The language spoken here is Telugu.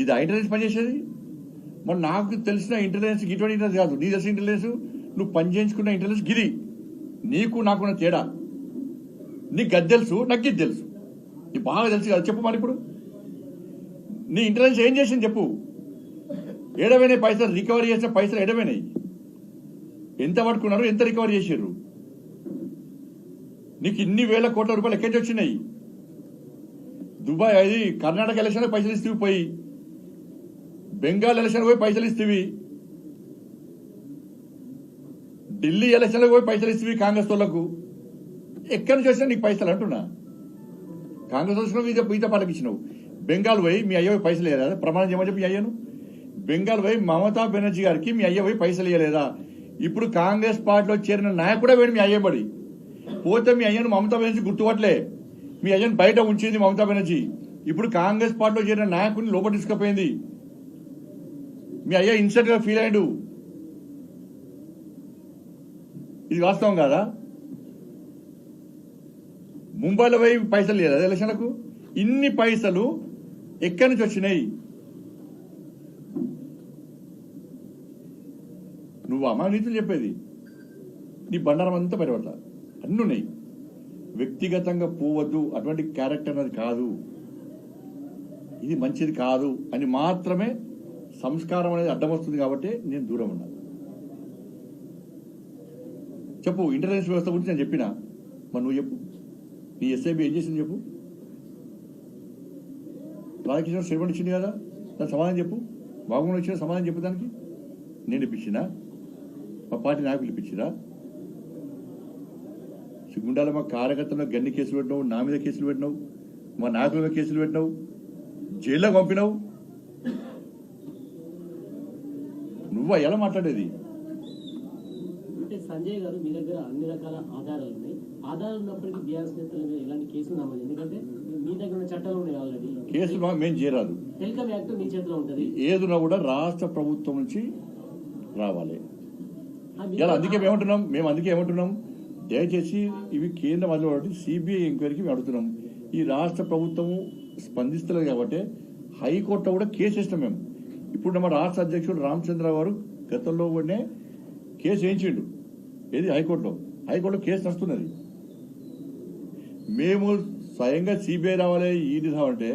ఇది ఇంటెలిజెన్స్ పనిచేసేది. మరి నాకు తెలిసిన ఇంటెలిజెన్స్ ఇటువంటి ఇంటెలిజెన్స్ కాదు, నీ తెలిసిన ఇంటెలిజెన్స్ నువ్వు పనిచేయించుకున్న ఇంటెలిజెన్స్ గిది. నీకు నాకున్న తేడా నీకు గది తెలుసు, నాకు ఇది తెలుసు, నీకు బాగా తెలుసు కదా. చెప్పు మరి ఇప్పుడు నీ ఇంటెలిజెన్స్ ఏం చేసింది చెప్పు. ఏడవైనాయి పైసలు, రికవరీ చేసిన పైసలు ఏడవైనాయి, ఎంత పట్టుకున్నారు, ఎంత రికవరీ చేసారు, నీకు ఇన్ని వేల కోట్ల రూపాయలు ఎక్కడి వచ్చినాయి. దుబాయ్ అది కర్ణాటక ఎలక్షన్ పైసలు ఇస్తేవి పోయి, బెంగాల్ ఎలక్షన్ పోయి పైసలు ఇస్తేవి, ఢిల్లీ ఎలక్షన్లకు పోయి పైసలు ఇస్తేవి కాంగ్రెస్ వాళ్ళకు. ఎక్కడి నుంచి వచ్చినా నీకు పైసలు అంటున్నా. కాంగ్రెస్ వచ్చినావు, ఈత పాలకి ఇచ్చినావు. బెంగాల్ పోయి మీ అయ్య పైసలు ఇవ్వలేదా? ప్రమాణం చేయమని చెప్పి అయ్యాను. బెంగాల్ పోయి మమతా బెనర్జీ గారికి మీ అయ్య పోయి పైసలు ఇవ్వలేదా? ఇప్పుడు కాంగ్రెస్ పార్టీలో చేరిన నాయకుడే వేడు మీ అయ్యబడి పోతే మీ అయ్యను మమతా బెనర్జీ గుర్తుపట్టలే, మీ అయ్యను బయట ఉంచింది మమతా బెనర్జీ. ఇప్పుడు కాంగ్రెస్ పార్టీలో చేరిన నాయకుడిని లోపల తీసుకుపోయింది. మీ అయ్య ఇన్సల్ట్ గా ఫీల్ అయ్యాడు. ఇది వాస్తవం కాదా? ముంబైలో పోయి పైసలు లేదా ఎలక్షన్లకు? ఇన్ని పైసలు ఎక్కడి నుంచి వచ్చినాయి? నువ్వు అమానీతులు చెప్పేది, నీ బండారం అంతా పరిపట్ల అన్నీ ఉన్నాయి. వ్యక్తిగతంగా పోవద్దు, అటువంటి క్యారెక్టర్ అనేది కాదు, ఇది మంచిది కాదు అని మాత్రమే సంస్కారం అనేది అడ్డం వస్తుంది. కాబట్టి నేను దూరం ఉన్నా. చెప్పు, ఇంటెలిజెన్స్ వ్యవస్థ గురించి నేను చెప్పినా, మరి నువ్వు చెప్పు, నీ ఎస్ఐబి ఏం చేసింది చెప్పు. రాధాకృష్ణ స్టేట్మెంట్ ఇచ్చింది కదా, దానికి సమాధానం చెప్పు. బాగుండా ఇచ్చిన సమాధానం చెప్పు. దానికి నేను ఇప్పించినా, మా పార్టీ నాయకులు ఇప్పించిరా? సిగ్గుండాల మా కార్యకర్తల్లో గన్ని కేసులు పెట్టినావు, నా మీద కేసులు పెట్టినావు, మా నాయకుల మీద కేసులు పెట్టినావు, జైల్లో పంపినావు. నువ్వు ఎలా మాట్లాడేది? అంటే సంజయ్ గారు మీ దగ్గర అన్ని రకాల ఆధారాలు ఉన్నాయి. ఆధారాలు ఉన్నప్పటికీ బీఆర్ఎస్ నేతల మీద ఇలాంటి కేసులు నమోదు, ఎందుకంటే మీ దగ్గర ఉన్న చట్టాలు ఉన్నాయి ఆల్రెడీ. కేసులు మేము చేయరాదు. టెలికాం యాక్ట్ మీ చేతిలో ఉంటుంది. ఏదున్నా కూడా రాష్ట్ర ప్రభుత్వం నుంచి రావాలి. ఇలా అందుకే ఏమంటున్నాం, దయచేసి ఇవి కేంద్రం అధికారులు సిబిఐ ఎంక్వైరీకి మేము అడుగుతున్నాం. ఈ రాష్ట్ర ప్రభుత్వము స్పందిస్తలేదు కాబట్టి హైకోర్టులో కూడా కేసు వేసినాం మేము. ఇప్పుడు మా రాష్ట్ర అధ్యక్షుడు రామచంద్ర గారు గతంలో కూడా కేసు వేయించిండు. ఏది హైకోర్టులో కేసు నడుస్తున్నది. మేము స్వయంగా సిబిఐ రావాలి, ఈడీ రావాలంటే